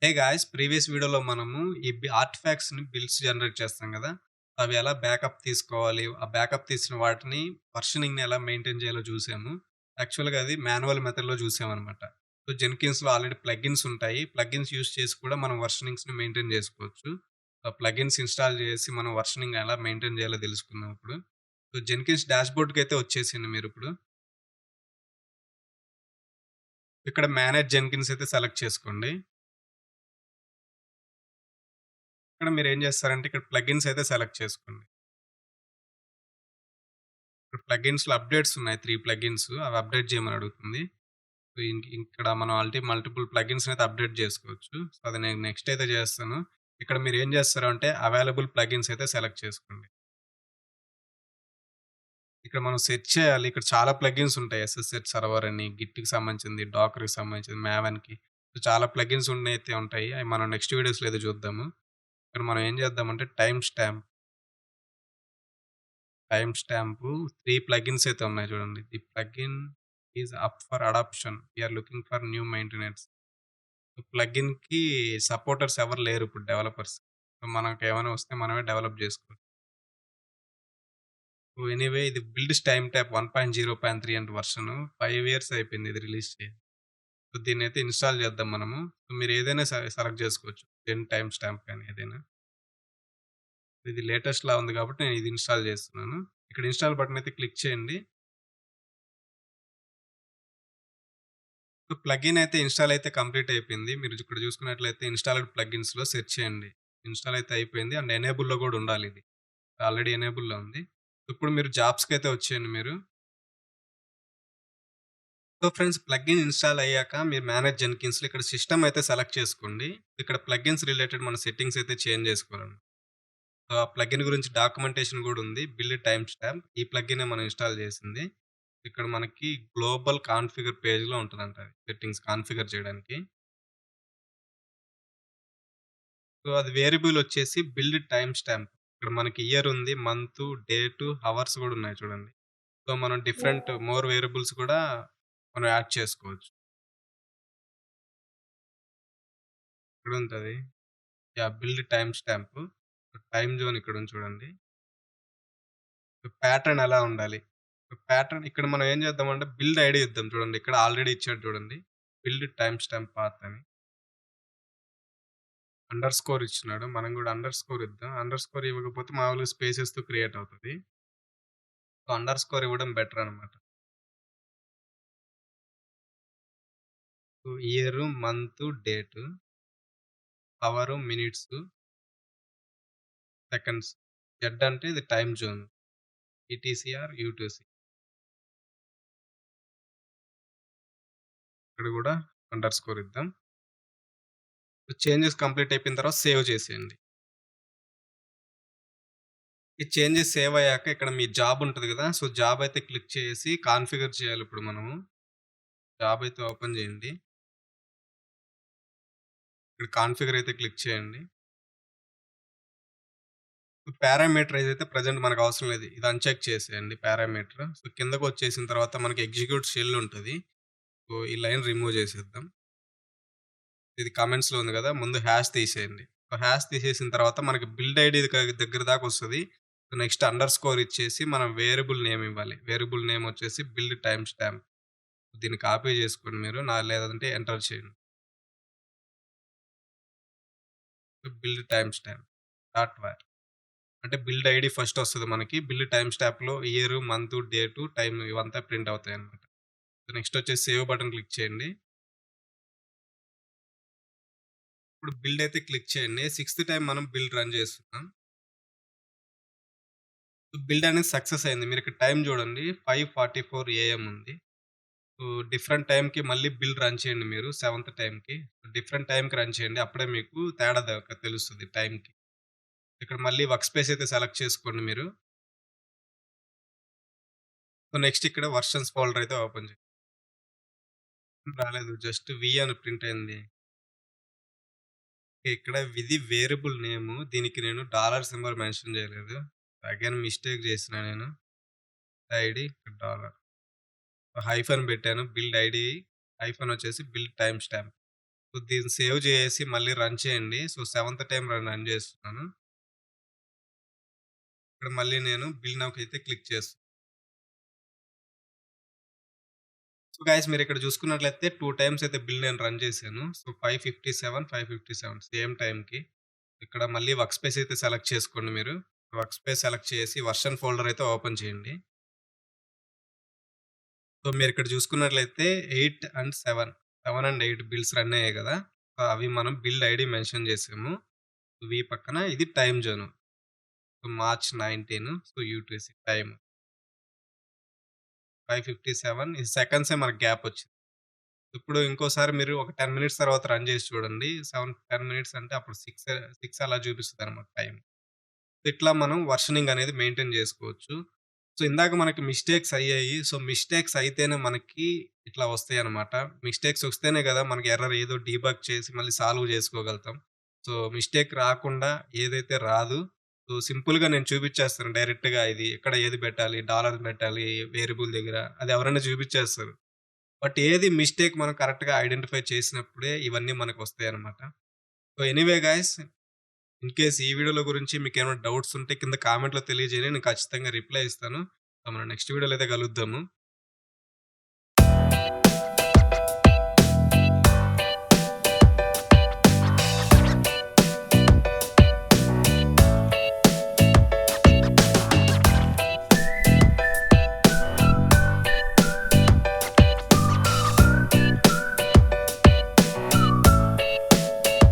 Hey guys! Previous వీడియోలో మనము ఈ ఆర్టిఫాక్ట్స్‌ని బిల్డ్స్ జనరేట్ చేస్తాం గదా! అవి ఎలా బ్యాకప్ తీసుకోవాలి, ఆ బ్యాకప్ తీసిన వాటిని వర్షనింగ్‌ని ఎలా మెయింటైన్ చేయాలో చూసాము. యాక్చువల్‌గా అది మాన్యువల్ మెథడ్‌లో చూసామనమాట. సో, జెన్కిన్స్‌లో ఆల్రెడీ ప్లగిన్స్ ఉంటాయి. ప్లగిన్స్ యూజ్ చేసి కూడా మనం వర్షనింగ్స్‌ని మెయింటైన్ చేసుకోవచ్చు. ఆ ప్లగిన్స్ ఇన్‌స్టాల్ చేసి మనం వర్షనింగ్ ఎలా మెయింటైన్ చేయాలో తెలుసుకుందాం ఇప్పుడు. సో, జెన్కిన్స్ డాష్‌బోర్డ్‌కైతే వచ్చేసేయండి మీరిప్పుడు. ఇక్కడ మేనేజ్ జెన్కిన్స్ అయితే సెలెక్ట్ చేసుకోండి. ఇక్కడ మీరేం చేస్తారంటే ఇక్కడ ప్లగిన్స్ అయితే సెలెక్ట్ చేసుకోండి. ఇప్పుడు ప్లగిన్స్‌లో అప్‌డేట్స్ ఉన్నాయి. 3 ప్లగిన్స్ అవి అప్‌డేట్ చేయమని అడుగుతుంది. సో, ఇక్కడ మనం మల్టిపుల్ ప్లగిన్స్‌ని అయితే అప్‌డేట్ చేసుకోవచ్చు. సో, అది నేను నెక్స్ట్ అయితే చేస్తాను. ఇక్కడ మీరు ఏం చేస్తారు అంటే అవైలబుల్ ప్లగిన్స్ అయితే సెలెక్ట్ చేసుకోండి. ఇక్కడ మనం సెర్చ్ చేయాలి. ఇక్కడ చాలా ప్లగిన్స్ ఉంటాయి. ఎస్ఎస్‌హెచ్ సర్వర్ అని, గిట్‌కి సంబంధించింది, డాకర్‌కి సంబంధించింది, మావెన్‌కి చాలా ప్లగిన్స్ ఉన్నయితే ఉంటాయి. అవి మనం నెక్స్ట్ వీడియోస్‌లో అయితే చూద్దాము. ఇక్కడ మనం ఏం చేద్దామంటే టైమ్ స్టాంపు 3 ప్లగిన్స్ అయితే ఉన్నాయి చూడండి. The plugin is up for adoption. We are looking for new maintenance. ప్లగిన్‌కి సపోర్టర్స్ ఎవరు లేరు ఇప్పుడు డెవలపర్స్. సో, మనకేమైనా వస్తే మనమే డెవలప్ జేసుకోవాలి. సో, ఎనీవే ఇది బిల్డ్ టైమ్ ట్యాప్ 1.0.3 అంట వర్షను. 5 ఇయర్స్ అయిపోయింది ఇది రిలీజ్ చేసి. సో, దీన్నైతే ఇన్‌స్టాల్ చేద్దాం మనము. సో, మీరు ఏదైనా సెలెక్ట్ చేసుకోవచ్చు. 10 టైమ్ స్టాంప్ గాని ఏదైనా. ఇది లేటెస్ట్‌లా ఉంది కాబట్టి నేను ఇది ఇన్‌స్టాల్ చేస్తున్నాను. ఇక్కడ ఇన్‌స్టాల్ బటన్ అయితే క్లిక్ చేయండి. సో, ప్లగిన్ అయితే ఇన్‌స్టాల్ అయితే కంప్లీట్ అయిపోయింది. మీరు ఇక్కడ చూసుకున్నట్లయితే ఇన్‌స్టాల్డ్ ప్లగిన్స్‌లో సెర్చ్ చేయండి. ఇన్‌స్టాల్ అయితే అయిపోయింది. అండ్ ఎనేబుల్‌లో కూడా ఉండాలిది. ఆల్రెడీ ఎనేబుల్‌లో ఉంది. ఇప్పుడు మీరు జాబ్స్‌కైతే వచ్చేయండి మీరు. సో, ఫ్రెండ్స్ ప్లగిన్ ఇన్‌స్టాల్ అయ్యాక మీరు మేనేజ్ జెన్కిన్స్‌లో ఇక్కడ సిస్టమ్ అయితే సెలెక్ట్ చేసుకోండి. ఇక్కడ ప్లగిన్స్ రిలేటెడ్ మన సెట్టింగ్స్ అయితే చేంజ్ చేసుకోవాలండి. సో, ఆ ప్లగిన్ గురించి డాక్యుమెంటేషన్ కూడా ఉంది. బిల్డ్ టైమ్ స్టాంప్ ఈ ప్లగినే మనం ఇన్‌స్టాల్ చేసింది. ఇక్కడ మనకి గ్లోబల్ కాన్ఫిగర్ పేజ్‌లో ఉంటదంట అది. సెట్టింగ్స్ కాన్ఫిగర్ చేయడానికి. సో, అది వేరియబుల్ వచ్చేసి బిల్డ్ టైమ్ స్టాంప్. ఇక్కడ మనకి ఇయర్ ఉంది, మంత్, డేట్, హవర్స్ కూడా ఉన్నాయి చూడండి. సో, మనం డిఫరెంట్ మోర్ వేరియబుల్స్ కూడా మనం యాడ్ చేసుకోవచ్చు. ఇక్కడుంటది. Yeah! Build time stamp. Time zone ఇక్కడుంది చూడండి. ప్యాటర్న్ ఎలా ఉండాలి? ప్యాటర్న్ ఇక్కడ మనం ఏం చేద్దామంటే బిల్డ్ ఐడీ ఇద్దాం చూడండి. ఇక్కడ ఆల్రెడీ ఇచ్చాడు చూడండి. బిల్డ్ టైమ్ స్టాంప్ పాత్ అని. అండర్ స్కోర్ ఇచ్చినాడు. మనం కూడా అండర్ స్కోర్ ఇద్దాం. అండర్ స్కోర్ ఇవ్వకపోతే మామూలుగా స్పేసెస్‌తో క్రియేట్ అవుతది. సో, అండర్ స్కోర్ ఇవ్వడం బెటర్ అన్నమాట. So, year, month, date, hour, minutes, seconds. Z అంటే ఇది time zone. ETC or UTC. ఇక్కడ గూడా అండర్ స్కోర్ ఇద్దాం. చేంజెస్ కంప్లీట్ అయిపోయిన తర్వాత సేవ్ చేసేయండి. ఈ చేంజెస్ సేవ్ అయ్యాక ఇక్కడ మీ జాబ్ ఉంటది గదా! సో, జాబ్ అయితే క్లిక్ చేసి కాన్ఫిగర్ చేయాలిప్పుడు మనము. జాబ్ అయితే ఓపెన్ చేయండి. ఇక్కడ కాన్ఫిగర్ అయితే క్లిక్ చేయండి. పారామీటరైజ్ అయితే ప్రెజెంట్ మనకవసరం లేదు. ఇది అన్‌చెక్ చేసేయండి పారామీటర్. సో, కిందకొచ్చేసిన తర్వాత మనకి ఎగ్జిక్యూట్ షెల్ ఉంటది. సో, ఈ లైన్ రిమూవ్ చేసేద్దాం. ఇది కామెంట్స్‌లో ఉంది గదా! ముందు హాష్ తీసేయండి. సో, హాష్ తీసేసిన తర్వాత మనకి బిల్డ్ ఐడీ దగ్గర దాకొస్తది. సో, నెక్స్ట్ అండర్ స్కోర్ ఇచ్చేసి మనం వేరియబుల్ నేమ్ ఇవ్వాలి. వేరియబుల్ నేమ్ వచ్చేసి బిల్డ్ టైమ్ స్టాంప్. దీన్ని కాపీ చేసుకోండి మీరు. లేదంటే ఎంటర్ చేయండి. Build time stamp dot var అంటే బిల్డ్ ఐడీ ఫస్ట్ వస్తది మనకి. బిల్డ్ టైమ్ స్టాంప్‌లో ఇయర్, మంత్, డేటు, టైమ్ ఇవంతా ప్రింట్ అవుతాయన్నమాట. సో, నెక్స్ట్ వచ్చేసి సేవ్ బటన్ క్లిక్ చేయండి. ఇప్పుడు బిల్డ్ అయితే క్లిక్ చేయండి. సిక్స్త్ టైమ్ మనం బిల్డ్ రన్ చేస్తున్నాం. బిల్డ్ అనేది సక్సెస్ అయింది. మీరిక్కడ టైమ్ చూడండి 5:44 ఏఎం ఉంది. సో, డిఫరెంట్ టైమ్‌కి మళ్ళీ బిల్డ్ రన్ చేయండి మీరు సెవెంత్ టైమ్‌కి. డిఫరెంట్ టైమ్‌కి రన్ చేయండి. అప్పుడే మీకు తేడా తెలుస్తది టైమ్‌కి. ఇక్కడ మళ్ళీ వర్క్ స్పేస్ అయితే సెలెక్ట్ చేసుకోండి మీరు. సో, నెక్స్ట్ ఇక్కడ వర్షన్స్ ఫోల్డర్ అయితే ఓపెన్ చేయండి. రాలేదు. జస్ట్ వి అని ప్రింట్ అయింది. ఇక్కడ ఇది వేరియబుల్ నేము. దీనికి నేను డాలర్ సింబల్ మెన్షన్ చేయలేదు. అగైన్ మిస్టేక్ చేసినా నేను. ID dollar. హైఫన్ పెట్టాను. బిల్డ్ ఐడీ హైఫన్ వచ్చేసి బిల్డ్ టైమ్ స్టాంప్. సో, దీన్ని సేవ్ చేసేసి మళ్ళీ రన్ చేయండి. సో, సెవెంత్ టైమ్ రన్ చేస్తున్నాను. ఇక్కడ మళ్ళీ నేను బిల్ నౌకైతే క్లిక్ చేస్తున్నాను. సో, గైస్ మీరిక్కడ చూసుకున్నట్లయితే 2 టైమ్స్ అయితే బిల్ నేను రన్ చేశాను. సో, 557, 557 సేమ్ టైమ్‌కి. ఇక్కడ మళ్ళీ వర్క్ స్పేస్ అయితే సెలెక్ట్ చేసుకోండి మీరు. వర్క్ స్పేస్ సెలెక్ట్ చేసి వర్షన్ ఫోల్డర్ అయితే ఓపెన్ చేయండి. సో, మీరిక్కడ చూసుకున్నట్లయితే 8 అండ్ 7, 7 అండ్ 8 బిల్స్ రన్ అయ్యాయి గదా! సో, అవి మనం బిల్డ్ ఐడీ మెన్షన్ చేసాము. వి పక్కన ఇది time zone. So, March 19 so, UTC time 5:57 ఇది సెకండ్సే మనకు గ్యాప్ వచ్చింది. ఇప్పుడు ఇంకోసారి మీరు ఒక 10 మినిట్స్ తర్వాత రన్ చేసి చూడండి. 10 మినిట్స్ అంటే అప్పుడు 6 అలా చూపిస్తదనమాట టైమ్. ఇట్లా మనం వర్షనింగ్ అనేది మెయింటైన్ జేసుకోవచ్చు. సో, ఇందాక మనకి మిస్టేక్స్ అయ్యాయి. సో, మిస్టేక్స్ అయితేనే మనకి ఇట్లా వస్తాయన్నమాట. మిస్టేక్స్ వస్తేనే గదా! మనకి ఎర్రర్ ఏదో డీబగ్ చేసి మళ్ళీ సాల్వ్ జేసుకోగలుగుతాం. సో, మిస్టేక్ రాకుండా ఏదైతే రాదు. సో, సింపుల్‌గా నేను చూపిచ్చేస్తాను డైరెక్ట్‌గా ఇది ఎక్కడ ఏది పెట్టాలి, డాలర్ పెట్టాలి వేరియబుల్ దగ్గర అది ఎవరైనా చూపిచ్చేస్తారు. బట్ ఏది మిస్టేక్ మనం కరెక్ట్‌గా ఐడెంటిఫై చేసినప్పుడే ఇవన్నీ మనకొస్తాయన్నమాట. సో, ఎనీవే గైస్ ఇన్‌కేస్ ఈ వీడియోల గురించి మీకేమైనా డౌట్స్ ఉంటే కింద కామెంట్‌లో తెలియజేయండి. నేను ఖచ్చితంగా రిప్లై ఇస్తాను. సో, మనం నెక్స్ట్ వీడియోలో అయితే కలుద్దాము.